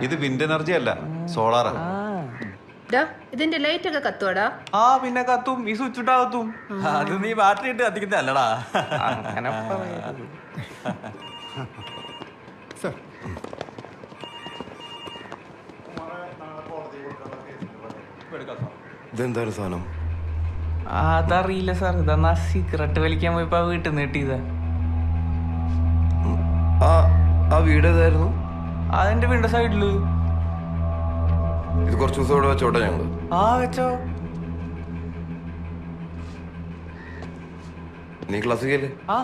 ഇത് wind energy അല്ല, സോളാറാ. ഇതിന്റെ ലൈറ്റ് ഒക്കെ കത്തുവാടാ? ആ പിന്നെ കത്തും, ഈ സ്വിച്ച് ഇട്ടാ കത്തും. അത് നീ ബാറ്ററി ഇട്ട് കത്തിക്കുന്ന അല്ലടാ. അങ്ങനെ പറയരുത്. ഇതെന്താണ് സാധനം? അതറിയില്ല സാർ, ഇതെന്നാ സിഗരറ്റ് വലിക്കാൻ പോയപ്പോ വീട്ടിൽ നിന്ന് കിട്ടിയതാ. ആ വീട് ഏതായിരുന്നു? അതെന്റെ വീടിന്റെ സൈഡില്. ഇത് കുറച്ച് ദിവസം ഇവിടെ വെച്ചോട്ടെ ഞങ്ങള്. ആ വെച്ചോ. നീ ക്ലാസ്സിക്കല്ലേ? ആ